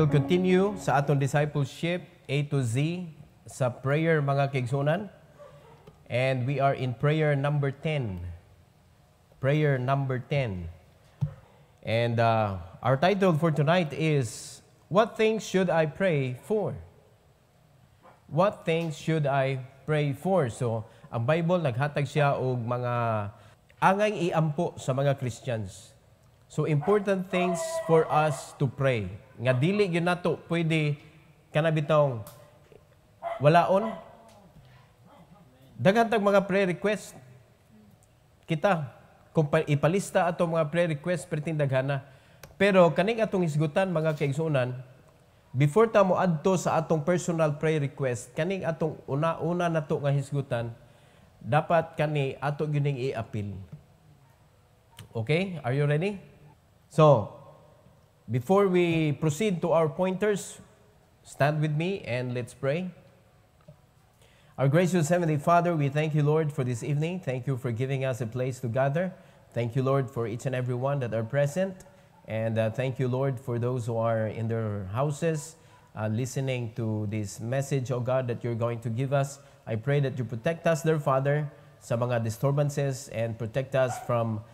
will continue sa atong discipleship A to Z sa prayer mga kaigsunan. And we are in prayer number 10. Prayer number 10. And our title for tonight is, What Things Should I Pray For? What things should I pray for? So, ang Bible naghatag siya og mga angay iampo sa mga Christians. So, important things for us to pray. Nga dili yun nato pwede kanabitong walaon. Daghang mga prayer request. Kita, kung ipalista ato mga prayer request, perting daghana. Pero kaning atong isgutan mga kaigsunan, before ta mo adto sa atong personal prayer request, kaning atong una nato nga hisgutan, dapat kani ato gyuning i-appeal. Okay? Are you ready? So, before we proceed to our pointers, stand with me and let's pray. Our gracious Heavenly Father, we thank you, Lord, for this evening. Thank you for giving us a place to gather. Thank you, Lord, for each and every one that are present. And thank you, Lord, for those who are in their houses listening to this message, oh God, that you're going to give us. I pray that you protect us, dear Father, sa mga disturbances and protect us from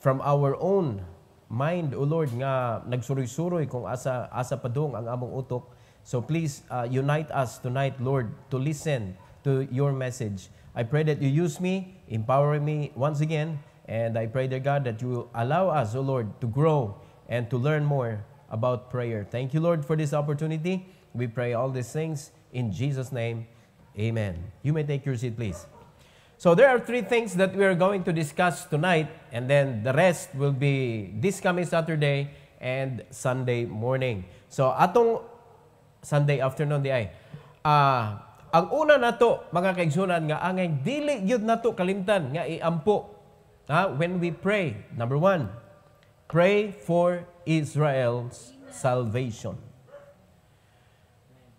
our own mind, O Lord, nga nagsuroy-suroy kung asa padung ang among utok. So please unite us tonight, Lord, to listen to your message. I pray that you use me, empower me once again, and I pray, dear God, that you will allow us, O Lord, to grow and to learn more about prayer. Thank you, Lord, for this opportunity. We pray all these things in Jesus' name. Amen. You may take your seat, please. So there are three things that we are going to discuss tonight, and then the rest will be this coming Saturday and Sunday morning. So atong Sunday afternoon di ay. Ang una nato mga kaigsunan nga angay dili gyud nato kalimtan nga iampo when we pray. Number 1, pray for Israel's salvation.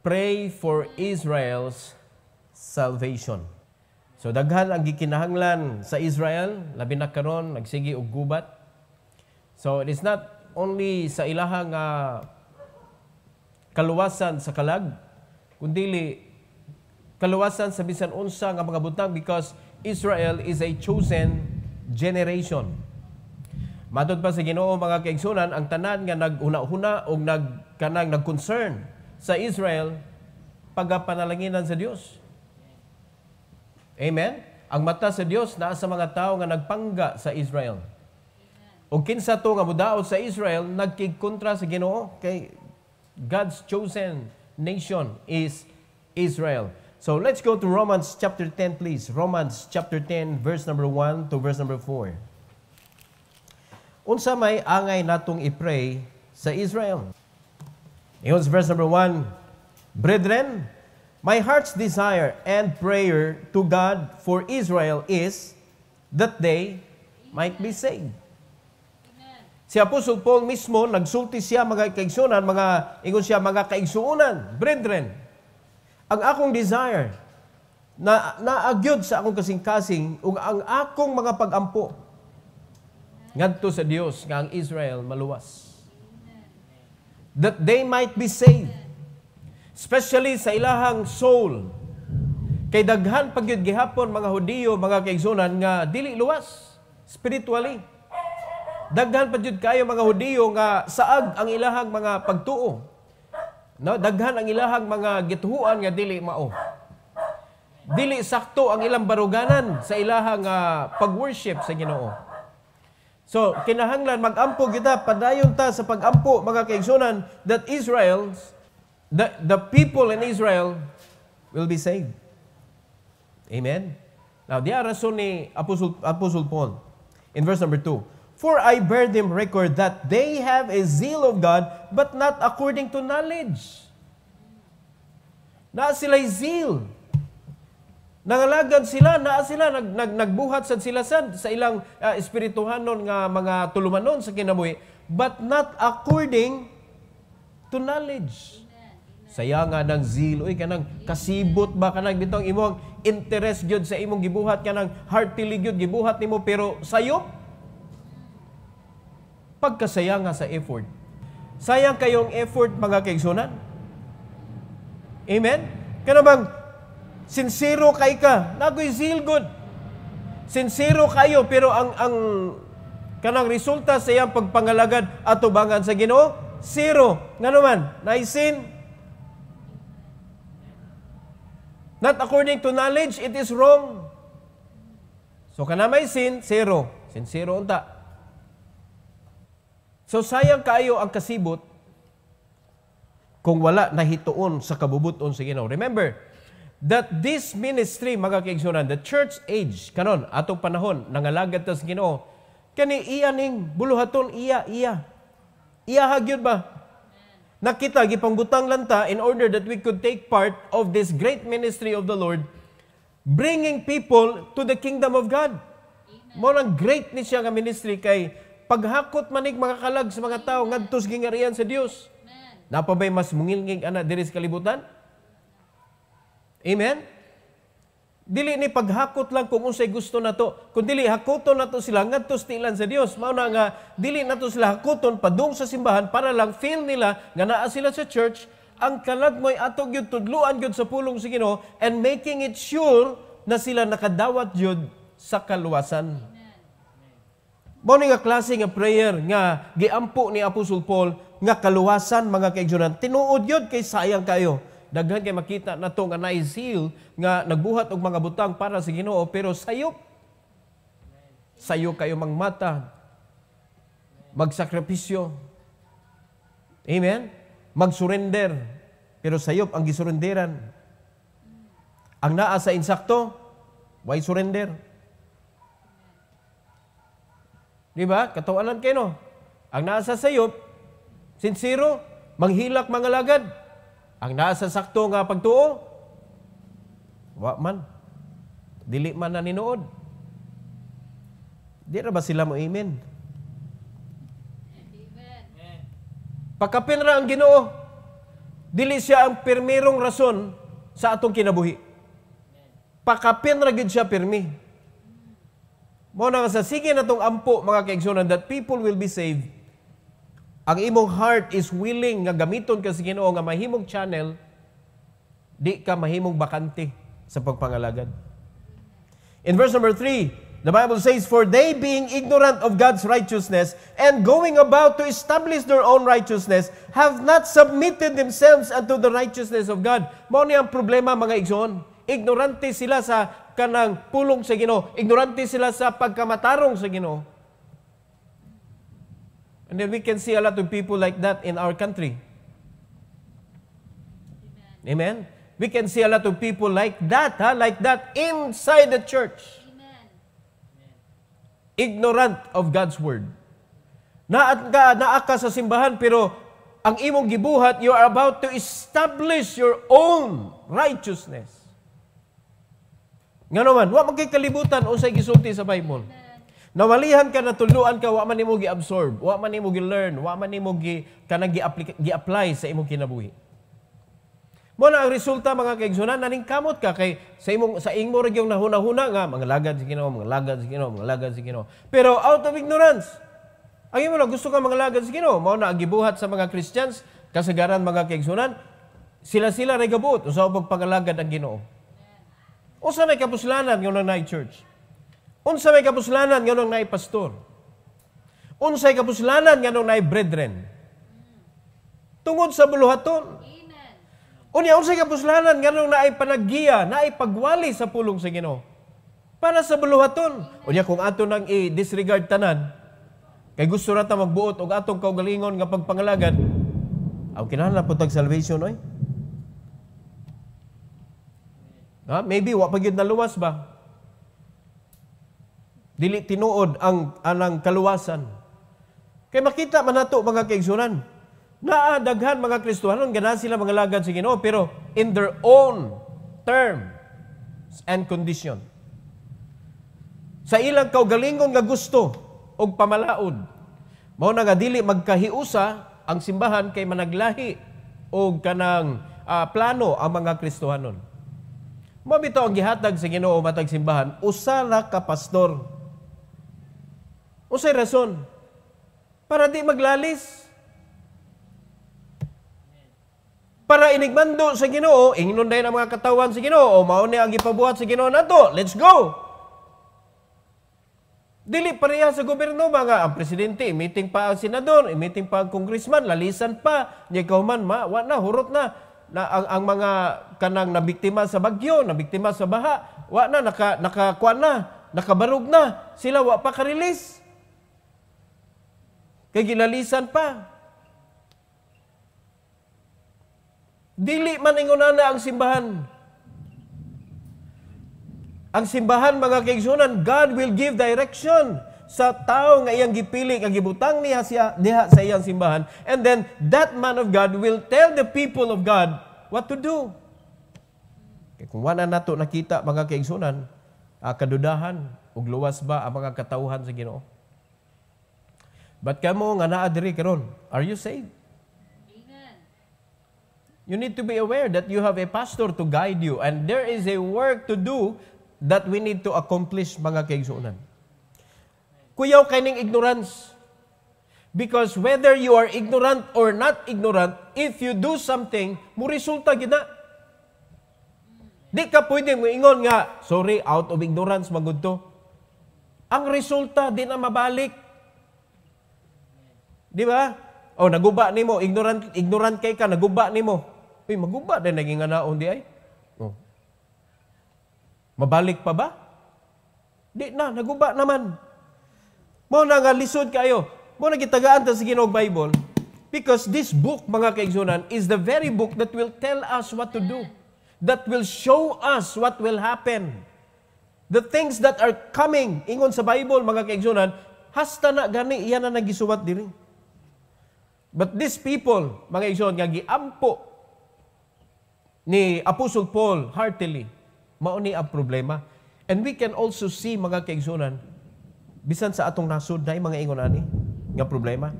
Pray for Israel's salvation. So daghan ang gikinahanglan sa Israel, labi na karon nagsigi og gubat. So it is not only sa ilahang kaluwasan sa kalag, kundi kaluwasan sa bisan unsa nga mga butang, because Israel is a chosen generation. Matod pa sa Ginoo mga kaigsunan, ang tanan nga naguna-huna o nag-concern sa Israel, pagapanalanginan sa Dios. Amen? Ang mata sa Dios naa sa mga tao nga nagpangga sa Israel. O kinsa to nga mudaot sa Israel, nagkigkontra sa Ginoo, kay God's chosen nation is Israel. So let's go to Romans chapter 10, please. Romans chapter 10, verse number 1 to verse number 4. Unsa may angay natong i-pray sa Israel? Ingon sa verse number 1, Brethren, my heart's desire and prayer to God for Israel is that they might be saved. Si Apostol Paul mismo, nagsulti siya mga kaigsunan, ingon siya mga kaigsuunan, brethren, ang akong desire na naagyod sa akong kasing-kasing ug ang akong mga pag-ampo ngadto sa Dios nga ang Israel maluwas. That they might be saved. Especially sa ilahang soul. Kay daghan pagyud gihapon mga Hudiyo, mga kaigsunan nga dili luwas spiritually. Daghan pagyud kayo mga Hudiyo nga saag ang ilahang mga pagtuo. No, daghan ang ilahang mga gituhuan nga dili mao. Dili sakto ang ilang baruganan sa ilahang pag-worship sa Ginoo. So, kinahanglan mag-ampo kita, padayon ta sa pag-ampo mga kaigsunan, that the people in Israel will be saved. Amen? Now, diya rason ni Apostle Paul in verse number 2. For I bear them record that they have a zeal of God, but not according to knowledge. Naa sila'y zeal. Nangalagad sila, nagbuhat sad sila sa ilang espirituhanon nga mga tulumanon sa kinabuhi, but not according to knowledge. Saya nga ng zeal, uy, kanang kasibot ba, kanang bitong imong interest gyud sa imong gibuhat, kanang heartily gyud gibuhat nimo, pero sayop, pagkasaya nga sa effort. Sayang kayong effort, mga kaigsunan. Amen? Kaya bang, sincero kay ka, nagoy zeal good. Sincero kayo, pero ang kanang resulta sa iyang pagpangalagad at tubangan sa Ginoo, zero. Nga naman, naisin. Not according to knowledge, it is wrong. So kana may sin, zero. Sincero unta. So sayang kayo ang kasibot kung wala nahituon sa kabubuton sa Ginoo. Remember that this ministry, mga kaigsunan, the church age, kanon, atong panahon, nangalagad ta sa Ginoo, kani iya ning buluhaton, iya hagyod ba? Nakita, gipanggutang lanta in order that we could take part of this great ministry of the Lord, bringing people to the kingdom of God. Mo nang great ni siya nga ministry kay paghakot manig mga kalag sa mga tao ngadto sa gingarian sa Dios. Napabay mas mungilngig ana diri sa kalibutan? Amen? Dili ni paghakot lang kung unsay gusto nato, kun dili hakoton nato sila ngadto sa tilan sa Dios. Mao na nga dili nato sila hakoton padung sa simbahan para lang feel nila nga naa sila sa church. Ang kalagmoy ato gyud tudluan gyud sa pulong sa Ginoo and making it sure na sila nakadawat gyud sa kaluwasan. Mao ni nga klase nga prayer nga giampo ni Apostol Paul nga kaluwasan, mga kaigsunan. Tinuod gyud kay sayang kayo. Daghan kay makita nato nga naizil nga nagbuhat og mga butang para sa Ginoo pero sayop. Sayo kayo mangmata. Magsakripisyo. Amen? Magsurrender. Pero sayop ang gisurrenderan. Ang naa sa insakto, why surrender? Di ba? Katawanan kayo, no? Ang naa sa sayop, sincero, manghilak mga lagad. Ang nasa sakto nga pagtuo, wa man. Dili man na ninuod. Di na ba sila mo amen? Amen. Pakapin ra ang Ginoo. Dili siya ang pirmirong rason sa atong kinabuhi. Pakapin ra gid siya pirmi. Mo na sa sige natong ampo, mga kaigsunan, that people will be saved. Ang imong heart is willing nga gamiton ka sa Ginoo nga mahimong channel, di ka mahimong bakante sa pagpangalagad. In verse number 3, the Bible says, "For they being ignorant of God's righteousness and going about to establish their own righteousness, have not submitted themselves unto the righteousness of God." Mao ni ang problema, mga igsoon. Ignorante sila sa kanang pulong sa Ginoo. Ignorante sila sa pagkamatarong sa Ginoo. And then we can see a lot of people like that in our country. Amen? We can see a lot of people like that inside the church. Amen. Ignorant of God's word. Naa ka sa simbahan, pero ang imong gibuhat, you are about to establish your own righteousness. Nga naman, wa magkikalibutan unsay gisulti sa Bible. Nawalihan ka, natuluan ka, wa man nimo gi-absorb, wa man nimo gi-learn, wa man nimo gi-apply sa imong kinabuhi. Mo na ang resulta, mga kaigsunan, naningkamot ka kay sa imo region na huna-huna nga mga lagad sa Ginoo, mga lagad sa Ginoo, mga lagad sa Ginoo. Pero out of ignorance, ang imo lang gusto ka mga lagad sa Ginoo, mao na ang gibuhat sa mga Christians, kasagaran, mga kaigsunan, sila ray gabuot usa pagpangalagad ang Ginoo. Unsa may kapuslanan nga nang nay church? Unsa may kapuslanan nga nang nay pastor? Unsay kapuslanan nga nang nay brethren? Tungod sa buluhaton. Unya unsay kapuslanan nga nang naay panaggiya, naay pagwali sa pulong sa Ginoo? Para sa buluhaton. Unya kung ato nang i-disregard tanan, kay gusto ra ta magbuot og atong kaugalingon nga pagpangalagad, aw kinahanglan pud tag salvation oy. Maybe wa pa gyud naluwas ba? Dili tinuod ang anang kaluwasan. Kay makita man nato, mga kaigsunan, naa daghan mga Kristohanon ganahan sila mga lagad sa Ginoo, pero in their own terms and condition. Sa ilang kaugalingon nga gusto og pamalaod, mao na nga dili magkahiusa ang simbahan kay managlahi og kanang plano ang mga Kristohanon. Mabito ang gihatag sa Ginoo matag simbahan, usa ra ka pastor. Usay rason? Para di maglalis. Para inigmando sa Ginoo, ingnon day ang mga katawan sa Ginoo, mao ni ang gipabuhat sa Ginoo nato. Let's go. Dili pareha sa gobyerno mga ang presidente, meeting pa ang senador, meeting pa ang congressman, lalisan pa, nya kauman wa na hurot na ang mga kanang nabiktima sa bagyo, nabiktima sa baha, wa na nakakuan na, nakabarog na, sila wa pa ka-release. Kay gilalisan pa. Dili man ingonana ang simbahan. Ang simbahan, mga kaigsunan, God will give direction sa tao nga iyang gipili, nga gibutang niya diha sa iyang simbahan. And then, that man of God will tell the people of God what to do. Kaya kung wala nato nakita, mga kaigsunan, kadudahan, ug luwas ba ang mga katauhan sa Ginoo. But kamo nga naa diri karon, are you saved? You need to be aware that you have a pastor to guide you and there is a work to do that we need to accomplish, mga kaigsunan. Kuyaw kaning ignorance. Because whether you are ignorant or not ignorant, if you do something, mo resulta gina. Di ka pwede mo ingon nga, sorry, out of ignorance, magudto. Ang resulta, di na mabalik. Di ba? O, naguba ni mo, ignorant kay ka, naguba ni mo. Uy, maguba din naging anaon di ay. Oh. Mabalik pa ba? Di na, naguba naman. Mo na nga lisod kayo. Mo na gitagaan ta sa Ginoong Bible. Because this book, mga kaigsunan, is the very book that will tell us what to do. That will show us what will happen. The things that are coming, ingon sa Bible, mga kaigsunan, hasta na gani, iyan na nagisuwat diri. But these people, mga kaigsunan, nga giampo ni Apostle Paul heartily, mao ni ang problema. And we can also see, mga kaigsunan, bisan sa atong nasud na mga ingon ani nga problema.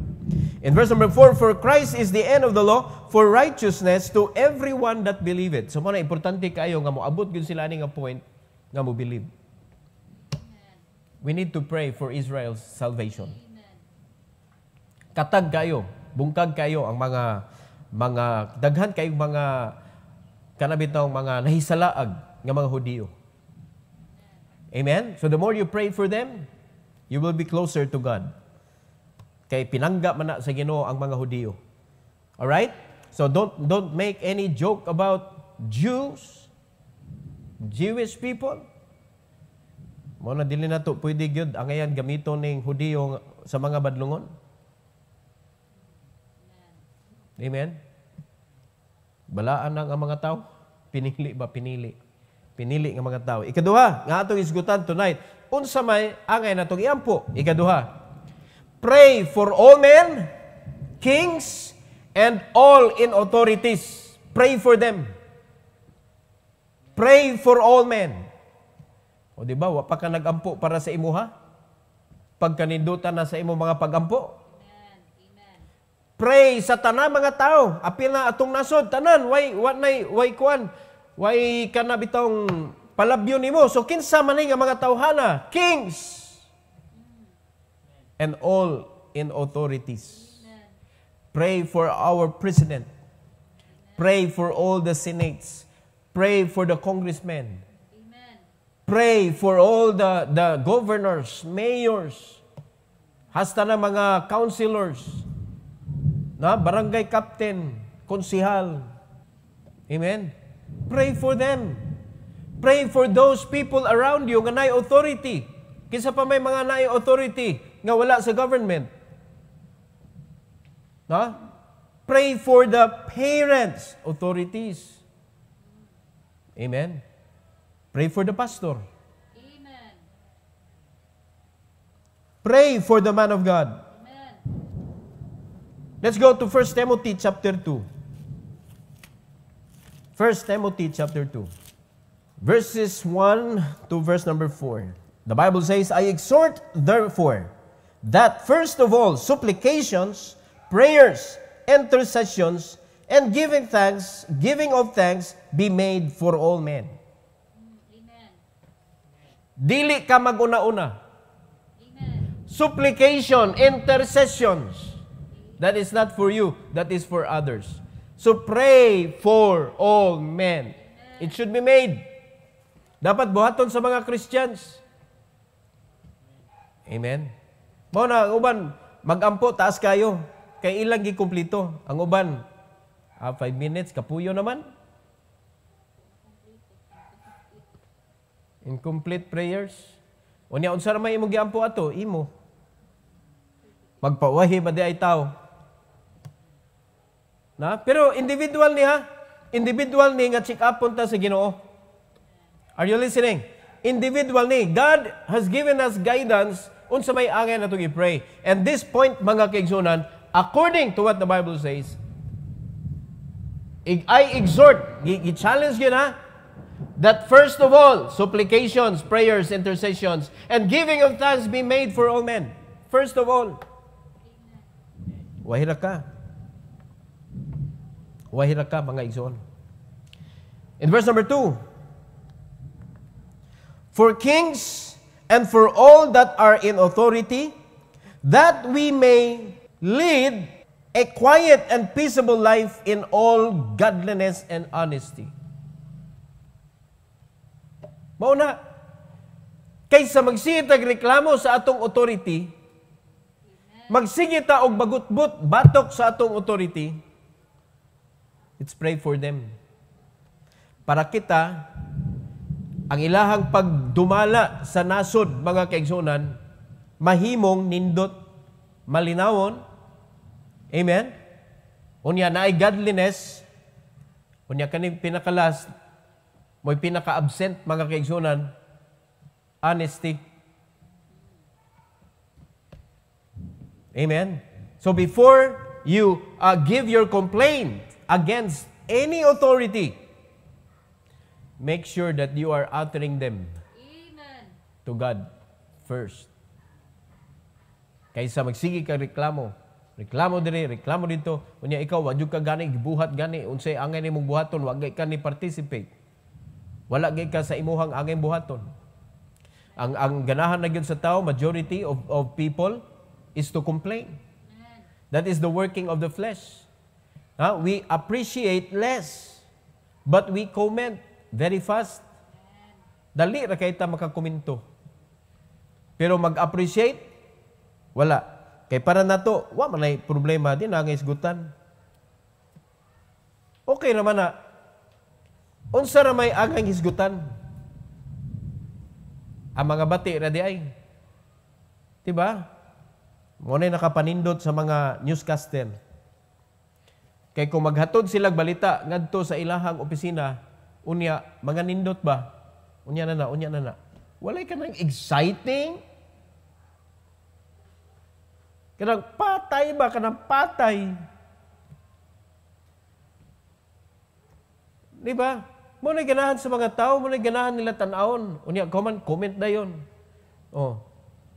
In verse number 4, for Christ is the end of the law for righteousness to everyone that believeth. So mo na importante kayo nga moabot gyud sila ani nga point nga mo believe. We need to pray for Israel's salvation. Katag kayo, bungkag kayo ang mga daghan kayong mga kanabitang mga nahisalaag ng mga Hudiyo. Amen? So the more you pray for them, you will be closer to God. Kay pinangga man na sa Ginoo ang mga Hudiyo. Alright? So don't make any joke about Jewish people. Mo na dili na to pwede gyud ang ayan gamiton ning Hudiyo sa mga badlungon. Amen? Balaan ang mga tao. Pinili ba? Pinili. Pinili ng mga tao. Ikaduha, nga atong isgutan tonight. Unsa may angay na itong iampo. Ikaduha, pray for all men, kings, and all in authorities. Pray for them. Pray for all men. O diba, wa pa ka nag-ampo para sa imuha? Pagkanindutan na sa imo mga pag-ampo? Pray sa tanan mga tao. Apil na atong nasod. Tanan, why kuan? Why kana bitong palabyo nimo? So kinsa man nga mga tawhana? Kings and all in authorities. Pray for our president. Pray for all the senates. Pray for the congressmen. Pray for all the governors, mayors, hasta na mga councilors, na barangay captain, konsihal. Amen? Pray for them. Pray for those people around you nga naay authority. Kinsa pa may mga naay authority nga wala sa government. Na? Pray for the parents, authorities. Amen? Pray for the pastor. Amen. Pray for the man of God. Amen. Let's go to 1 Timothy chapter 2. 1 Timothy chapter 2. Verses 1 to verse number 4. The Bible says, I exhort therefore that first of all supplications, prayers, intercessions, and giving of thanks be made for all men. Amen. Dili ka maguna-una. Amen. Supplication, intercessions. That is not for you, that is for others. So pray for all men. It should be made. Dapat buhaton sa mga Christians. Amen. Mao na ang uban magampo taas kayo kay ilang gikumpleto. Ang uban 5 minutes kapuyo naman. Incomplete prayers. Unya unsa ra may imong giampo ato? Imo. Magpawahi ba di ay tao? Na? Pero individual ni ha? Individual ni nga check up punta sa Ginoo. Are you listening? Individual ni. God has given us guidance unsa may angay nato i-pray. And this point, mga kaigsunan, according to what the Bible says, I exhort, i-challenge yun ha, that first of all, supplications, prayers, intercessions, and giving of thanks be made for all men. First of all. Wahira ka. Wahira ka, mga igsoon. In verse number 2, for kings and for all that are in authority, that we may lead a quiet and peaceable life in all godliness and honesty. Mauna, kaysa magsigitag reklamo sa atong authority, magsigita og bagutbot, batok sa atong authority, let's pray for them. Para kita, ang ilahang pagdumala sa nasod, mga kaigsunan, mahimong nindot, malinawon. Amen? Unya na ay godliness, unya kaning pinakalas, mo'y pinaka-absent, mga kaigsunan, honesty. Amen? So before you give your complaint against any authority, make sure that you are uttering them to God first. Kaysa magsigi ka reklamo diri, reklamo dito, unya ikaw wadyo ka gani gibuhat gani unsay angay nimong buhaton, wa gay ka ni participate. Wala gay ka sa imuhang angay buhaton. Ang ganahan na gyud sa tao, majority of people is to complain. That is the working of the flesh. We appreciate less, but we comment very fast. Dali ra kay ta makakomento. Pero mag-appreciate, wala. Kay para nato, wa man ay problema din ang isgutan. Okay naman na. Unsa ra may agang hisgutan? Ang mga bati ra di ay. Diba? Mo na nakapanindot sa mga newscaster. Kay kung maghatod sila balita ngadto sa ilahang opisina, unya mga nindot ba? Unya na. Walay ka nang exciting? Kanang patay ba? Kanang patay. Di ba? Muna ganahan sa mga tao, muna ganahan nila tanawon. Unya, comment na yun. Oh.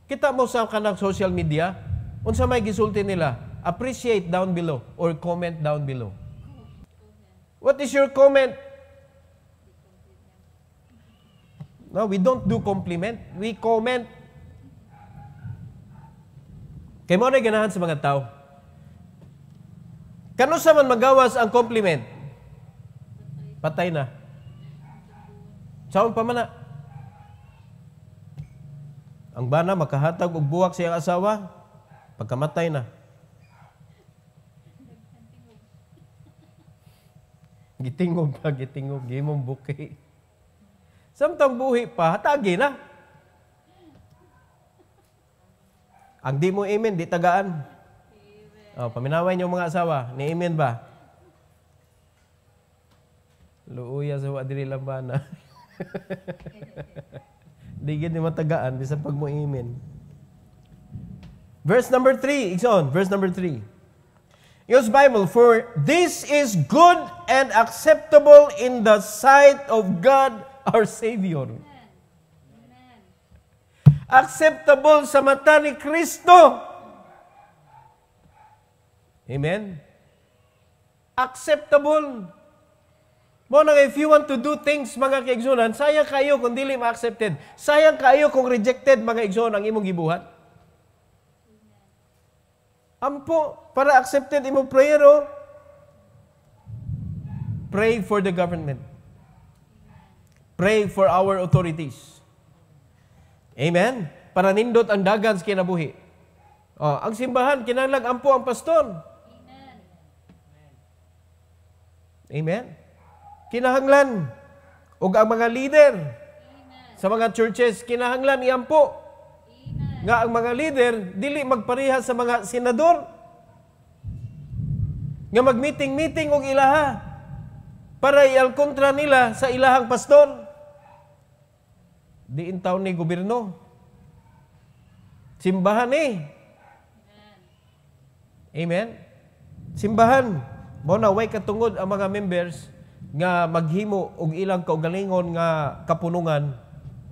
Kita mo sa kanang social media, unsa may gisulti nila, appreciate down below or comment down below. What is your comment? No, we don't do compliment. We comment. Kaya mo na ganahan sa mga tao. Kano sa man magawas ang compliment? Patay na. Saan pa man na? Ang bana makahatag og buwak sa iyang asawa, pagkamatay na. Gitingog, gimong bukay. Samtang buhi pa, hatagi na. Ang di mo amen, di tagaan. Oh, paminaway niyo mga asawa, ni amen ba? Luuya sa wadiri lambana. Di gid ni matagaan bisan pag mo amen. Verse number 3, Ikson, verse number 3. Use Bible, for this is good and acceptable in the sight of God our Savior. Acceptable sa mata ni Kristo. Amen? Acceptable. Mo na if you want to do things, mga kaigsunan, sayang kayo kung dili ma-accepted. Sayang kayo kung rejected, mga igsoon, ang imong gibuhat. Ampo, para accepted imong prayer, oh. Pray for the government. Pray for our authorities. Amen? Para nindot ang dagan sa kinabuhi. Ang simbahan, kinahanglan ampo ang pastor. Amen. Amen? Kinahanglan. O ang mga leader Amen. sa mga churches, kinahanglan iampo. Amen. Nga ang mga leader, dili magpareha sa mga senador. Nga mag-meeting-meeting og ilaha para ialkontra nila sa ilahang pastor. Diin taon ni gobyerno. Simbahan Amen? Simbahan. Mao na way katungod ang mga members nga maghimo og ilang kaugalingon nga kapunungan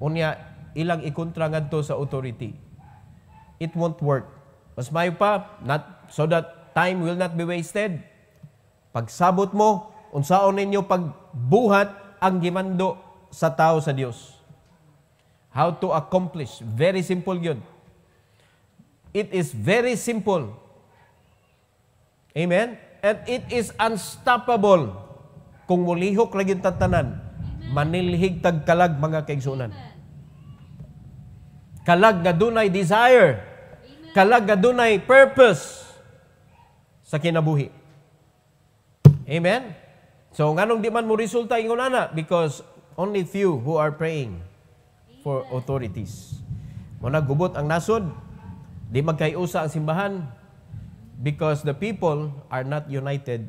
unya ilang ikontra ngadto sa authority. It won't work. Mas mayo pa, not so that time will not be wasted. Pagsabot mo, unsaon ninyo pagbuhat ang gimando sa tao sa Dios. How to accomplish. Very simple yun. It is very simple. Amen? And it is unstoppable. Kung mulihok lagi tanan, manilhig tagkalag mga kaigsunan. Kalag nga dunay desire. Kalag nga dunay purpose sa kinabuhi. Amen? So, nganong di man mo resulta ingon ana? Because only few who are praying for authorities. Muna gubot ang nasod, di magkayusa ang simbahan because the people are not united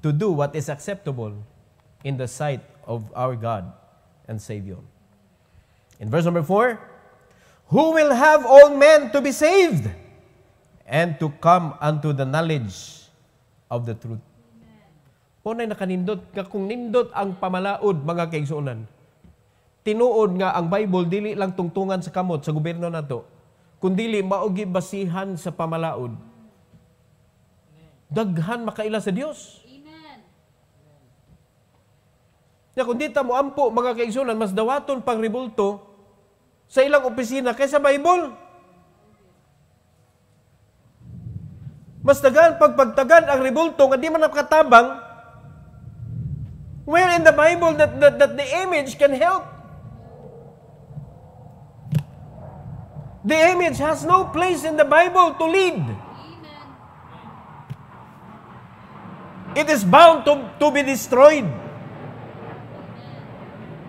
to do what is acceptable in the sight of our God and Savior. In verse number 4, who will have all men to be saved and to come unto the knowledge of the truth. Unay nakanindot, kung nindot ang pamalaod, mga kaigsuonan, tinuod nga ang Bible, dili lang tungtungan sa kamot, sa gobyerno nato, kundili maogi basihan sa pamalaod. Daghan makaila sa Dios. Amen. Ya, kung di ta mo ampo, mga kaigsuonan, mas dawaton pang ribulto sa ilang opisina kaysa Bible. Mas dagan pagpagtagan ang ribulto nga di man nakatabang. Where in the Bible that the image can help? The image has no place in the Bible to lead. Amen. It is bound to be destroyed.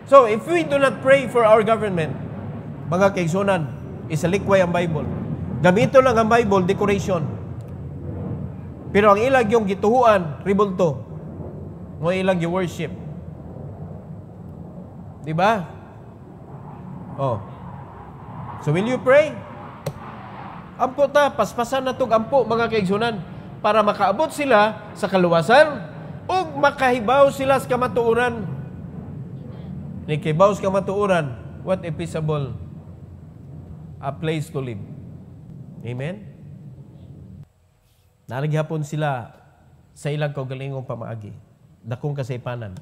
So, if we do not pray for our government, mga kaigsunan, isalikway ang Bible. Gamito lang ang Bible, decoration. Pero ang ilag yung gituhuan, ribulto. Mo ilang i-worship. Diba? Oh. So will you pray? Ampo ta, paspasan na tog ampo, mga kaigsunan, para makaabot sila sa kaluwasan o makahibaw sila sa kamatuoran. Nikibaw sa kamatuoran, what a peaceable a place to live. Amen? Naraghapon sila sa ilang kaugalingong pamaagi. Dakong kasaypanan.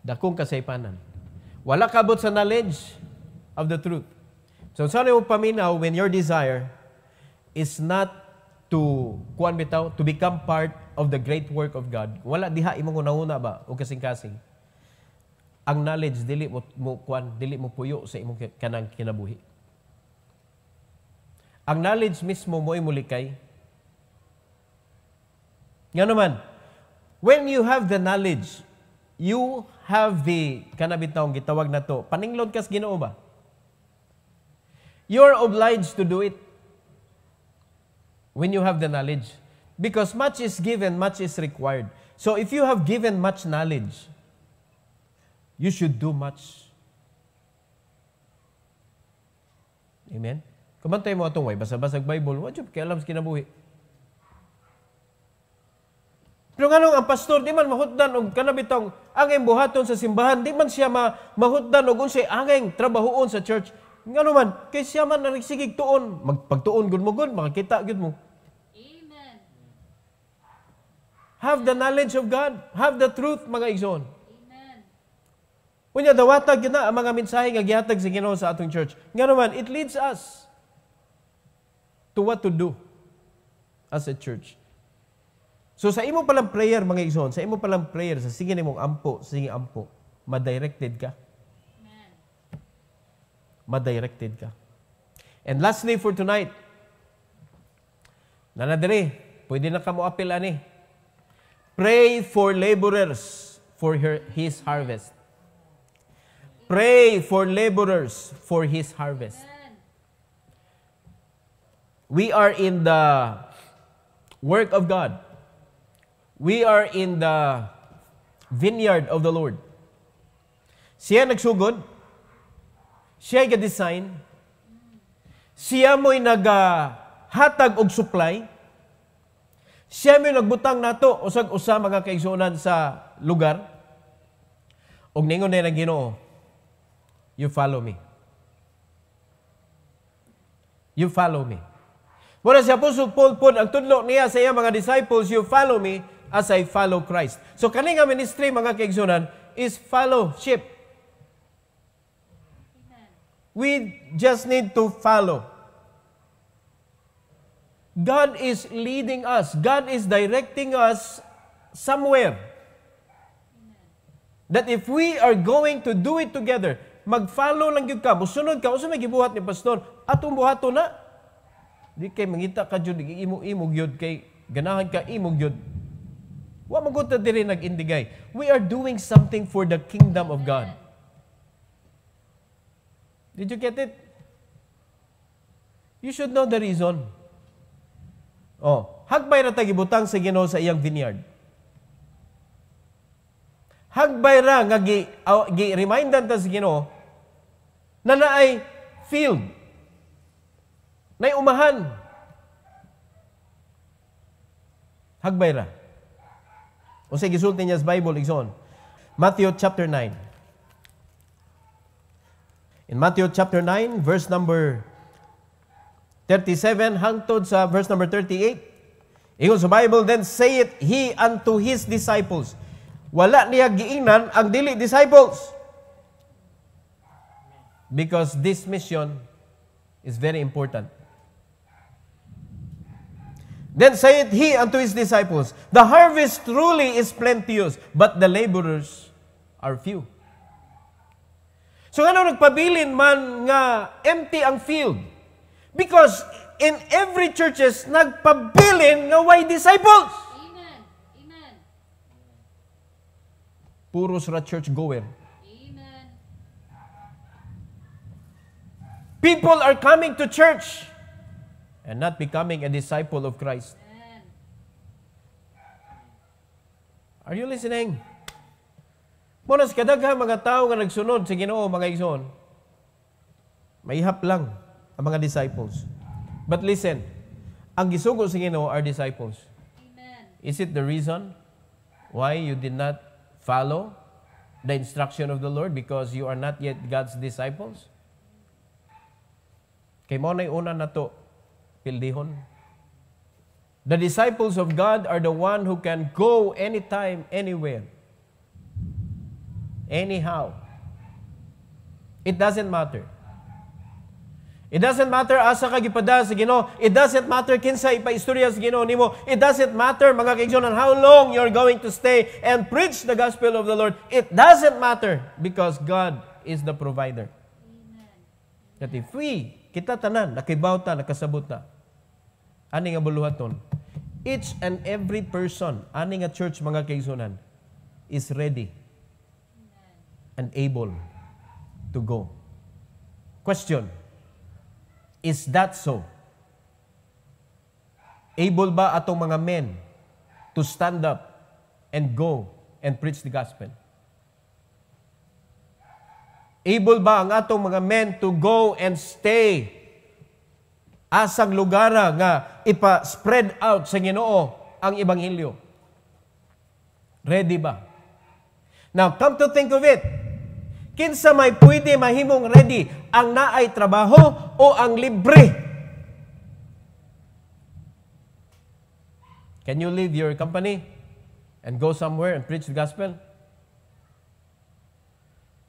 Dakong kasaypanan. Wala kabot sa knowledge of the truth. So, sana yung paminaw when your desire is not to become part of the great work of God. Wala diha imong una-una ba o kasing-kasing. Ang knowledge dili mo puyo sa imong kanang kinabuhi. Ang knowledge mismo mo imulikay. Nga naman, when you have the knowledge, you have the, kanabitawang gitawag na to, paninglod kas Ginoo ba? You're obliged to do it when you have the knowledge. Because much is given, much is required. So if you have given much knowledge, you should do much. Amen? Kumantay mo itong way, basa-basag Bible, what yung kailam sa kinabuhi? Pero nga ang pastor, di man mahutdan og kanabitong angay buhaton sa simbahan, di man siya mahutdan og unsay angay trabahoon sa church. Nga man, kay siya man nagsigig tuon, magpagtuon gud mo gud, makakita gud mo. Amen. Have the knowledge of God, have the truth, mga igsoon. Amen. Unya dawatag yun na ang mga mensahe nga gihatag sa Ginoo sa atong church. Nga naman, it leads us to what to do as a church. So sa imo palang prayer, mga igsoon, sa imo palang prayer, sa sige nimong ampo, sige ampo, madirected ka. Amen. Madirected ka. And lastly for tonight, nanadiri, pwede na ka mo apil ani. Pray for laborers for his harvest. Pray for laborers for his harvest. Amen. We are in the work of God. We are in the vineyard of the Lord. Siya nagsugod. Siya ay ga-design. Siya mo'y naghatag og supply. Siya mo'y nagbutang nato usag-usa mga kaigsuonan sa lugar. Og ningon na Ginoo, you follow me. You follow me. Muna si Apostle Paul po, ang tudlo niya sa iya mga disciples, you follow me as I follow Christ. So kani nga ministry mga kaigsuonan is fellowship. Amen. We just need to follow. God is leading us. God is directing us somewhere. That if we are going to do it together, mag-follow lang yun ka, musunod ka, usa may gibuhat ni pastor, atong buhato na. Di kay mangita ka jud, imog yun, kay ganahan ka, imog yun. Wa magunta diri nag-indigay. We are doing something for the kingdom of God. Did you get it? You should know the reason. Oh, hagbay ra ta gibutang sa Ginoo sa iyang vineyard. Hagbay ra nga gi-remindan ta sa Ginoo na naay field. Naay umahan. Hagbay ra. O sa gisulti niya sa Bible, igsoon. Matthew chapter 9. In Matthew chapter 9, verse number 37, hangtod sa verse number 38. Ingon sa Bible, then saith he unto his disciples. Wala niya giingnan ang dili disciples. Because this mission is very important. Then saith he unto his disciples, the harvest truly is plenteous, but the laborers are few. So ano nagpabilin man nga empty ang field? Because in every churches, nagpabilin nga way disciples. Amen. Amen. Puros ra church goer. Amen. People are coming to church and not becoming a disciple of Christ. Amen. Are you listening? Muna sa kadaghan mga tao nga nagsunod sa Ginoo, mga igsoon, maihap lang ang mga disciples. But listen, ang gisugo sa Ginoo are disciples. Amen. Is it the reason why you did not follow the instruction of the Lord because you are not yet God's disciples? Kay mo na'y una na to, pildihon. The disciples of God are the one who can go anytime, anywhere. Anyhow. It doesn't matter. It doesn't matter asa ka gipada sa Ginoo. It doesn't matter kinsa ipaistorya sa Ginoo nimo. It doesn't matter mga kaigsoon how long you're going to stay and preach the gospel of the Lord. It doesn't matter because God is the provider. Amen. That if we, kita tanan, nakibawta, nakasabot na, ani nga buluhaton, each and every person, ani nga church mga kaigsunan, is ready and able to go. Question, is that so? Able ba atong mga men to stand up and go and preach the gospel? Able ba ang atong mga men to go and stay asang lugara nga ipa-spread out sa Ginoo ang ebanghelyo? Ready ba? Now, come to think of it, kinsa may pwede mahimong ready, ang naay trabaho o ang libre? Can you leave your company and go somewhere and preach the gospel?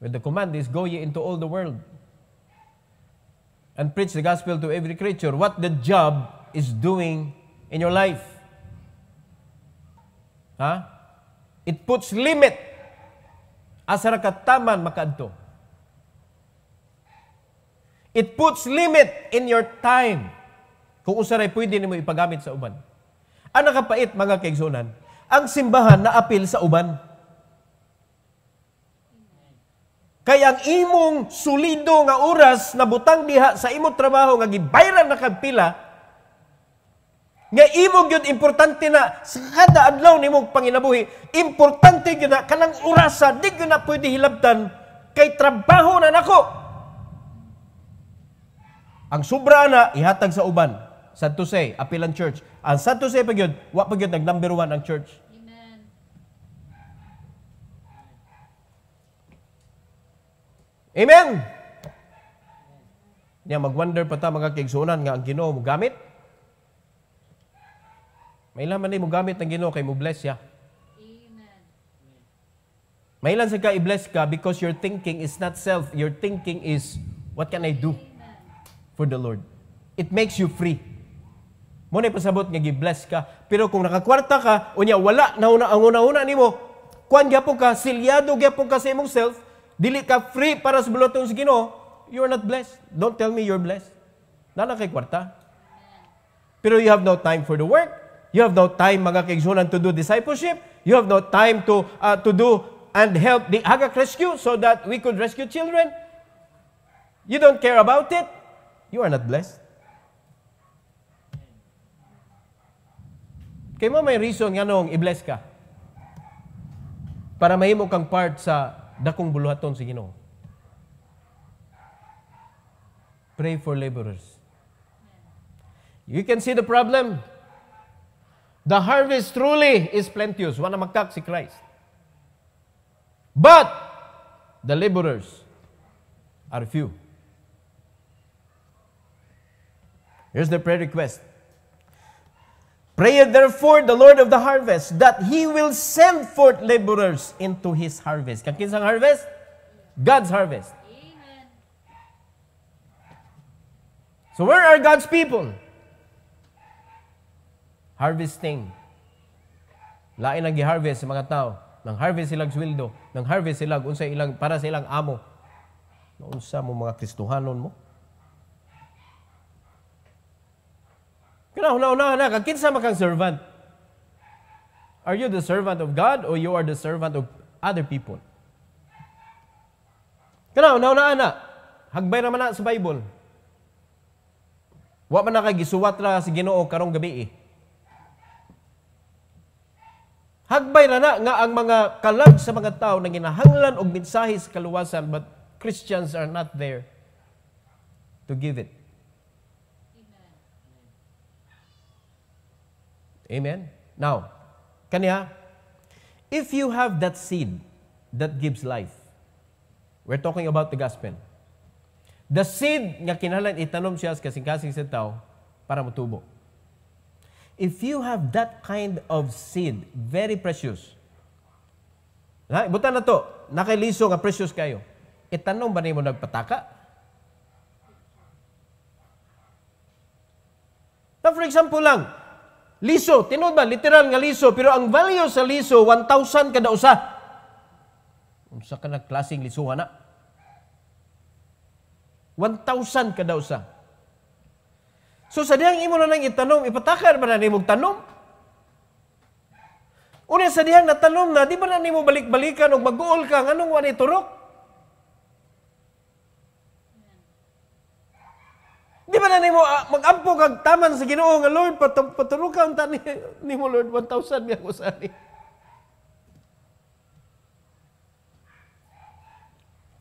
When the command is, go ye into all the world and preach the gospel to every creature. What the job is doing in your life? Ha? It puts limit. Asa ra ka taman makaadto. It puts limit in your time. Kung usaray pwede nimo ipagamit sa uban. Ang nakapait mga kaigsunan, ang simbahan na apil sa uban. Kaya ang imong sulido nga oras na butang diha sa imong trabaho nga gibayran na kagpila, nga imong gyud importante na sa kada adlaw nimong panginabuhi, importante gyud na kanang orasa di gyud na pwede hilabtan kay trabaho na nako. Ang sobra na ihatag sa uban. Sad to say, apil ang church. Ang sad to say pa gyud, wa pa gyud nag number 1 ang church. Amen. Amen. Nya mag-wonder pa ta mga kaigsunan nga ang Ginoo mo gamit. May ilan man mo gamit ng Ginoo kay mo bless siya. Amen. May ilan sa ka i-bless ka because your thinking is not self. Your thinking is, what can I do Amen. for the Lord? It makes you free. Muna pasabot nga gi-bless ka. Pero kung nakakwarta ka, unya wala na ang una-una nimo, kuan gyapon ka, silyado gyapon ka sa imong self, dili ka free para sa buloton sa Ginoo, you are not blessed. Don't tell me you're blessed. Nana kay kwarta. Pero you have no time for the work. You have no time, mga kaigsunan, to do discipleship. You have no time to do and help the Hagak Rescue so that we could rescue children. You don't care about it. You are not blessed. Kaya mo may reason nga nung i-bless ka. Para mahimo kang part sa dakong buluhaton sa Ginoo. Pray for laborers. You can see the problem. The harvest truly is plenteous. Wala magkak si Christ. But the laborers are few. Here's the prayer request. Pray therefore the Lord of the harvest that He will send forth laborers into His harvest. Kang kinsang harvest? God's harvest. Amen. So where are God's people? Harvesting. Lain ang gi-harvest sa mga tao. Nang harvest silang sweldo, nang harvest silang unsa ilang para sa ilang amo. Unsa mo mga Kristohanon mo? Kana una na kinsa makang servant? Are you the servant of God or you are the servant of other people? Kana una na hagbay ra man na sa Bible. Wa man na kay gisuwat ra si Ginoo karong gabi eh. Hagbay na nga ang mga kalag sa mga tao na ginahanglan og mensahe sa kaluwasan, but Christians are not there to give it. Amen? Now, kaniya, if you have that seed that gives life, we're talking about the gospel. The seed nga kinahanglan itanom siya sa kasing-kasing sa tao para mutubo. If you have that kind of seed, very precious. Butan na to, nakaliso nga precious kayo. Itanong ba nimo nagpataka? Na for example lang, liso, tinod ba? Literal nga liso, pero ang value sa liso, 1,000 kada usa. Unsa ka na klaseng lisuhan na? 1,000 kada usa. So sa dihang imo na nang itanong, ipatakar ba na nimong tanom? Una sa dihang natanom na, di ba na nimo balik-balikan o mag-uol ka, anong wani turok? Di ba na nimo mag-ampo kag taman sa Ginoo nga Lord, paturukan ta nimo Lord 1,000 biya ko sa ani.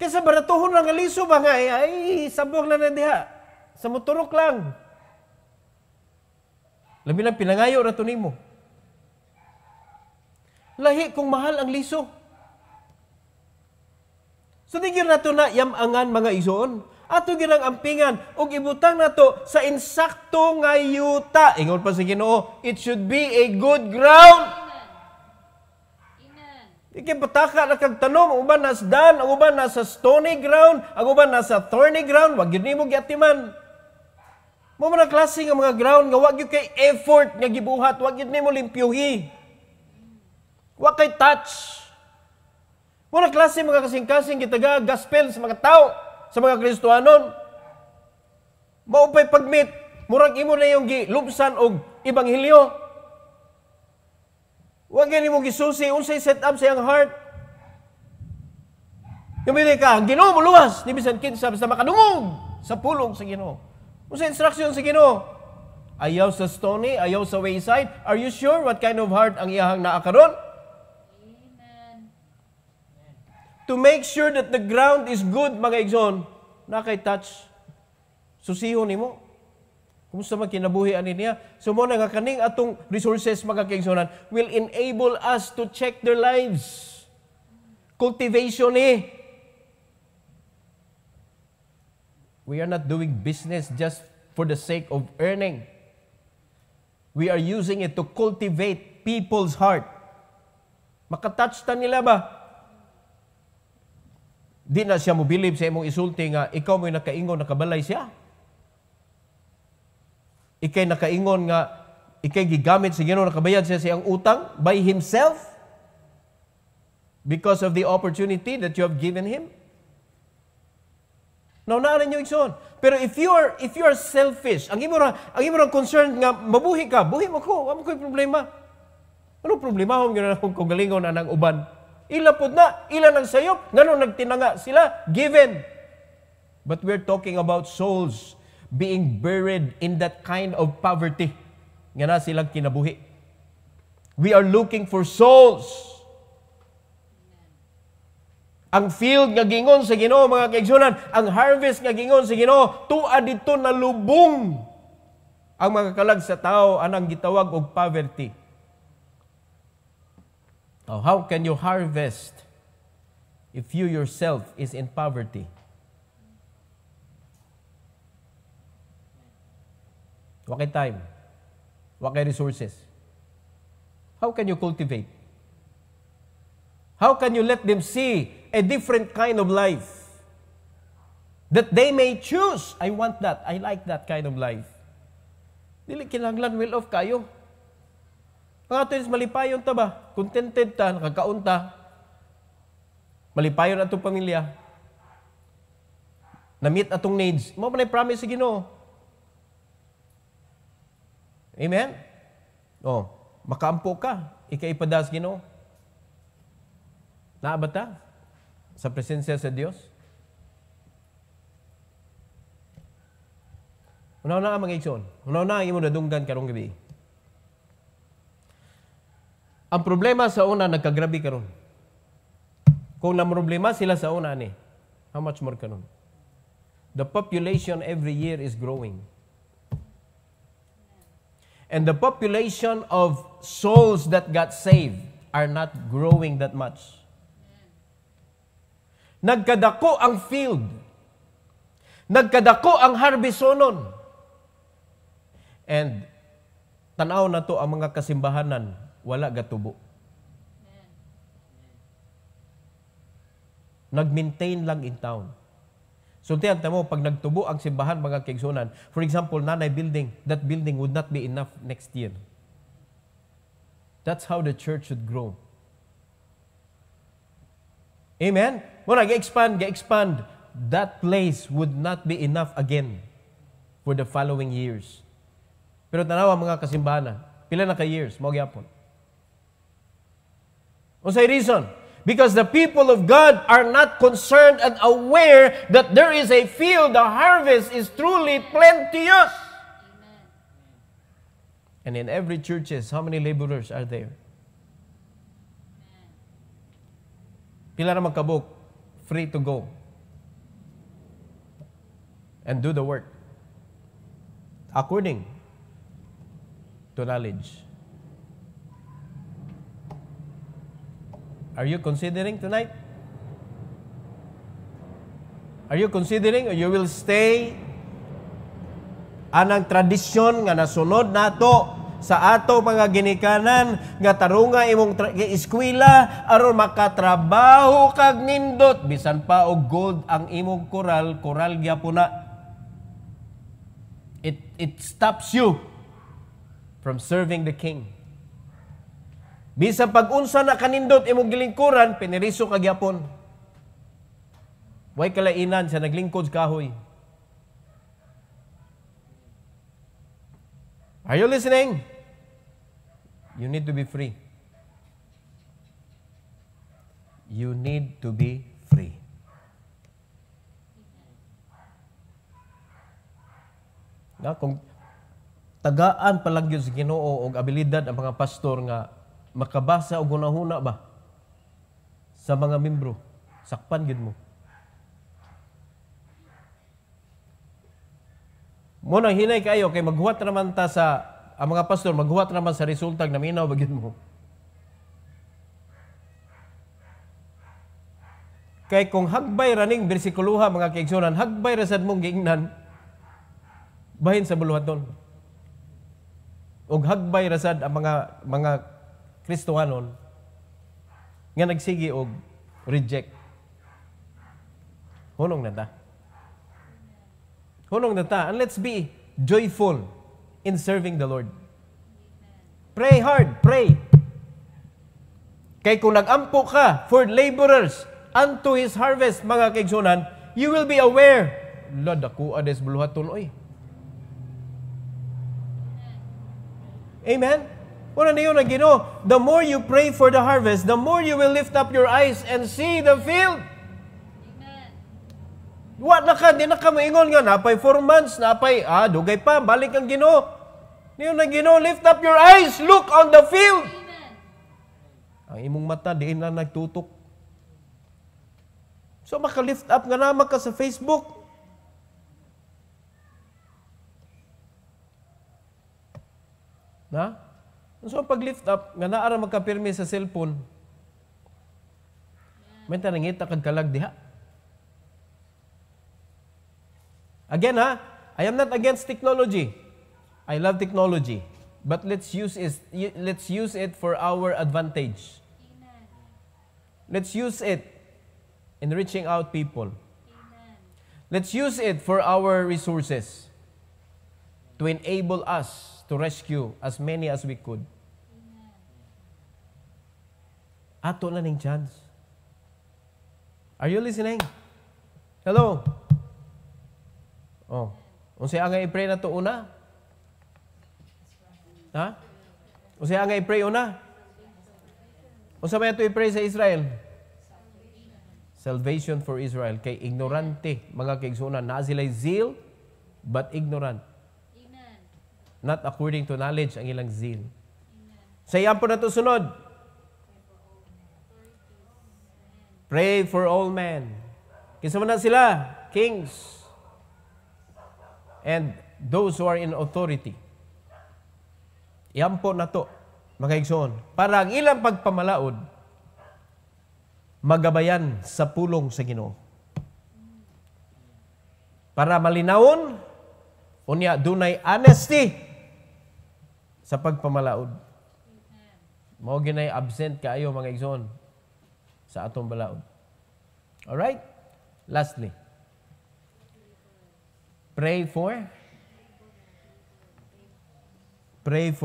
Kaysa baratuhon lang nga liso ba nga, ay sabog na na diha. Sa motorok lang. Labi lang pinangayo na ito nimo. Lahi kung mahal ang liso. So di gyud nato na yamangan mga igsoon. Ato gyud ang ampingan ug ibutang nato sa insakto nga yuta. Ingon pa sa Ginoo, it should be a good ground. Amen. Di kay pataka na kag tanom, ang uban nas dan, ang uban nasa stony ground, ang uban nasa thorny ground, wag gyud nimo giatiman. Mo man ang klase nga mga ground nga wag gyud kay effort nga gibuhat, wag gyud nimo limpyuhi. Wa kay touch. Muna klase mga kasing-kasing gitaga gospel sa mga tao, sa mga Kristohanon. Maupay pagmit, murag imo na yung gilubsan og ebanghelyo. Wa gani mo gisusi unsay set up sa iyang heart. Kumili ka, Ginoo mo luwas, ni bisan kinsa basta makadungog sa pulong sa Ginoo. Unsay instruction sa Ginoo? Ayaw sa stony, ayaw sa wayside. Are you sure what kind of heart ang iyahang naa karon? Amen. To make sure that the ground is good, mga igsoon, na kay touch, susihon nimo. Kumusta man kinabuhi ani niya? So mo nga kaning atong resources mga kaigsoonan will enable us to check their lives. Cultivation eh. We are not doing business just for the sake of earning. We are using it to cultivate people's heart. Makatouch ta nila ba? Di na siya mo believe sa imong isulti nga ikaw mo'y nakaingon, nakabalay siya. Ikay nakaingon nga ikay gigamit sa Ginoo, nakabayad siya siyang utang by himself because of the opportunity that you have given him. Now, naanan nyo igsoon. Pero if you are selfish, ang imo ra concerned nga mabuhi ka, buhi mo ko, wala ko problema. Ano problema hom gyud akong kagalingon anang uban? Ila pud na, ila nang sayop, ngano nagtinanga sila given. But we're talking about souls being buried in that kind of poverty. Nga na silang kinabuhi. We are looking for souls. Ang field nga gingon sa Ginoo mga kaigsunan, ang harvest nga gingon sa Ginoo, tuwa dito na lubong ang mga kalag sa tao anang gitawag og poverty. Now, how can you harvest if you yourself is in poverty? Wa kay time, wa kay resources. How can you cultivate? How can you let them see a different kind of life? That they may choose, I want that, I like that kind of life. Dili kinahanglan will off kayo. Mga ito is malipayon ta ba? Contented ta, nakakaon ta. Malipayon atong pamilya. Na-meet atong needs. Mo man ay promise sa Ginoo. Amen? Oh, makaampo ka, ikaipadas Ginoo. Naabot ta sa presensya sa Dios? Unaw na mga igsoon. Unaw na imo nadunggan karong gabi. Ang problema sa una nagkagrabe karon. Kung na problema sila sa una ni, how much more karon? The population every year is growing. And the population of souls that got saved are not growing that much. Nagkadako ang field. Nagkadako ang harbisonon. And tanaw na to ang mga kasimbahanan, wala gatubo. Nag-maintain lang in town. So tiyan mo, pag nagtubo ang simbahan mga kaigsunan, for example, Nanay building, that building would not be enough next year. That's how the church should grow. Amen? Muna, ga-expand. That place would not be enough again for the following years. Pero tanawa mga kasimbahan, pila na ka years, mo gyapon. Unsay reason? Because the people of God are not concerned and aware that there is a field, the harvest is truly plenteous. Amen. And in every churches, how many laborers are there? Pila na magkabuk, free to go and do the work according to knowledge. Are you considering tonight? Are you considering or you will stay anang tradisyon nga nasunod nato sa ato mga ginikanan nga tarunga imong eskwela aron makatrabaho kag nindot bisan pa og gold ang imong koral gyapon na. It stops you from serving the king. Bisan pag-unsa na kanindot imong gilingkuran, piniriso ka gyapon. Way kalainan sa naglingkod kahoy. Are you listening? You need to be free. You need to be free. Na kung tagaan pa lang yun sa Ginoo og abilidad ang mga pastor nga makabasa og hunahuna ba sa mga membro, sakpan gid mo. Mo nang hinay kayo kay maghuwat naman ta sa ang mga pastor maghuwat naman sa resulta naminaw bagid mo. Kay kung hagbay raning bersikuluha mga kaigsunan, hagbay ra sad mong giingnan bahin sa buluhaton. Og hagbay ra sad ang mga Kristohanon nga nagsigi og reject. Hunong na ta. Hunong na ta. And let's be joyful in serving the Lord. Pray hard, pray. Kay kung nag-ampo ka for laborers unto His harvest, mga kaigsunan, you will be aware. Lord, ako ades buluhaton, oy. Amen? Una niyo na Ginoo, the more you pray for the harvest, the more you will lift up your eyes and see the field. Amen. Wa na ka, di na ka maingon nga, napay 4 months, napay, dugay pa, balik ang Ginoo. Niyo na Ginoo, lift up your eyes, look on the field. Amen. Ang imong mata, diin na nagtutok. So maka-lift up nga naman ka sa Facebook. Na? So pag-lift up, nga naara magkapirmi sa cellphone, may tanangita kag kalag diha. Again I am not against technology. I love technology. But let's use it for our advantage. Amen. Let's use it in reaching out people. Amen. Let's use it for our resources to enable us to rescue as many as we could. Amen. Ato na ning chance. Are you listening? Hello? Oh. Unsay angay i-pray na to una? Ha? Unsay angay i-pray una? Unsa may ato i-pray sa Israel? Salvation for Israel. Kay ignorante, mga kaigsunan, na sila'y zeal, but ignorant. Amen. Not according to knowledge ang ilang zeal. Amen. Sa iyan po na to sunod. Pray for all men. Kinsa man na sila? Kings. And those who are in authority. Iyan po na to, mga kaigsunan, para ang ilang pagpamalaod magabayan sa pulong sa Ginoo. Para malinawon, unya dunay honesty sa pagpamalaod. Mao ginay absent kaayo mga igsoon sa atong balaod. All right? Lastly, pray for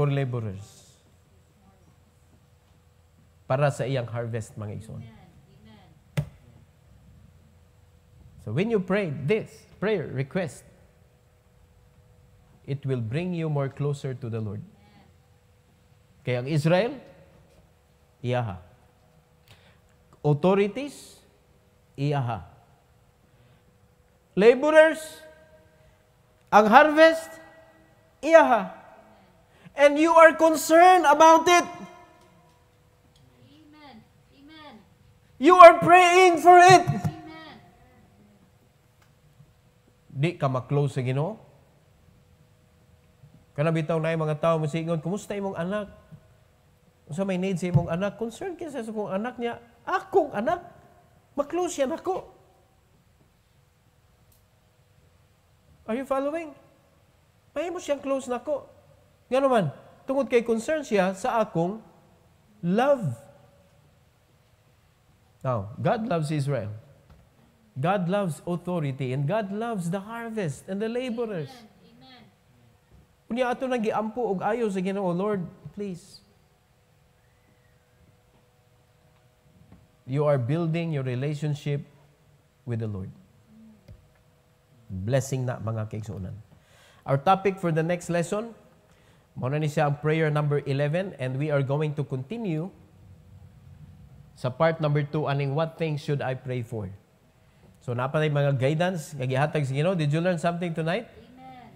laborers para sa iyang harvest mga igsoon. Amen. So when you pray this prayer request, it will bring you more closer to the Lord. Kaya ang Israel, iyaha. Authorities, iyaha. Laborers, ang harvest, iyaha. And you are concerned about it. Amen. Amen. You are praying for it. Amen. Di ka ma-close sa Ginoo. Kana bitaw na yung mga tao mosingon, kumusta imong anak? Unsa may need sa imong anak? Concerned ka sa akong anak niya. Akong anak? Ma-close yan ako. Are you following? Mahimo siyang close na ako. Nga naman, tungod kay concern siya sa akong love. Now, God loves Israel. God loves authority and God loves the harvest and the laborers. Amen. Unya ato nang giampo og ayo sa Ginoo, Lord, please. you are building your relationship with the Lord. Blessing na mga kaigsuonan. Our topic for the next lesson, muna ni siya ang prayer number 11, and we are going to continue sa part number 2, aning what things should I pray for? So napatay mga guidance, kagihatag sa Ginoo. Did you learn something tonight? Amen.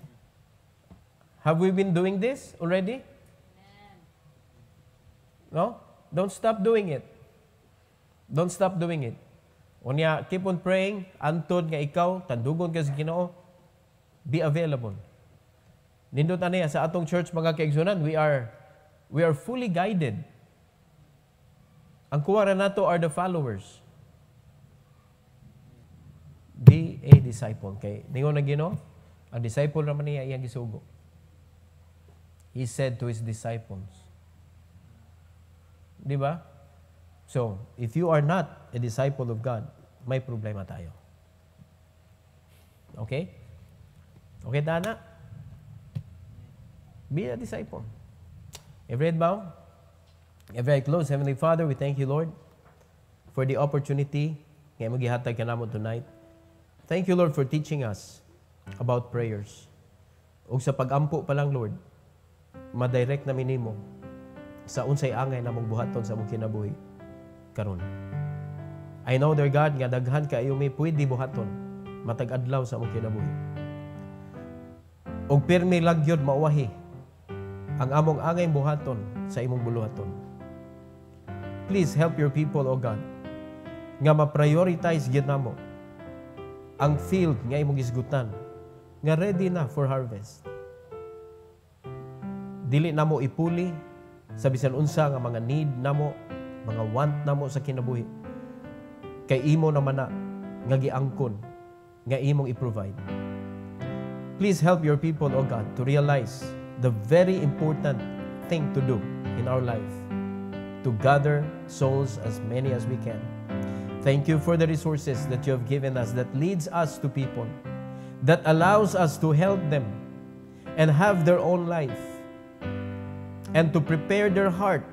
Have we been doing this already? Amen. No? Don't stop doing it. Don't stop doing it. Unya, keep on praying. Antod nga ikaw, tandugon ka sa Ginoo. Be available. Nindot aniya sa atong church mga kaigsunan, we are fully guided. Ang kuwara nato are the followers. Be a disciple. Kay ningon na Ginoo, ang disciple naman niya iyang gisugo. He said to his disciples. Di ba? So, if you are not a disciple of God, may problema tayo. Okay? Okay, Dana? Be a disciple. Every head bow, every eye closed. Heavenly Father, we thank you, Lord, for the opportunity nga magihatag ka namo tonight. Thank you, Lord, for teaching us about prayers. Ug sa pag-ampo pa lang, Lord, madirect namin nimo sa unsay angay na mong buhaton sa mong kinabuhi karon. I know, dear God, nga daghan kaayo may pwede buhaton matag adlaw sa mong kinabuhi. Og pirmi lang gyud mauwahi ang among angay buhaton sa imong buluhaton. Please help your people, O God, nga ma-prioritize gyud namo ang field nga imong isgutan nga ready na for harvest. Dili namo ipuli sa bisan unsa nga mga need namo, mga want namo sa kinabuhi. Kay imo naman na nga giangkon nga imong i-provide. Please help your people, O God, to realize the very important thing to do in our life, to gather souls as many as we can. Thank you for the resources that you have given us that leads us to people, that allows us to help them and have their own life, and to prepare their heart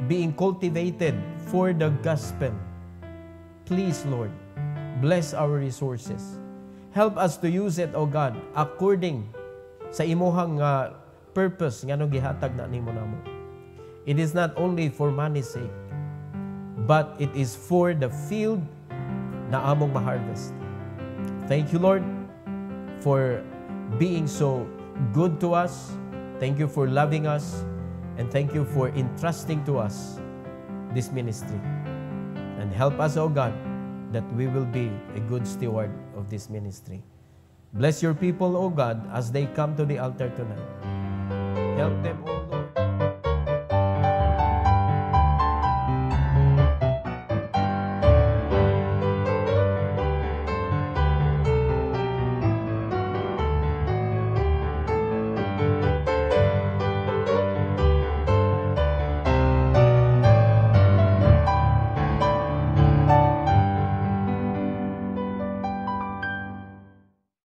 being cultivated for the gospel. Please, Lord, bless our resources. Help us to use it, O God, according sa imuhang purpose nga nung gihatag na nimo namo. It is not only for money's sake, but it is for the field na among ma-harvest. Thank you, Lord, for being so good to us. Thank you for loving us. And thank you for entrusting to us this ministry. And help us, O God, that we will be a good steward of this ministry. Bless your people, O God, as they come to the altar tonight. Help them, O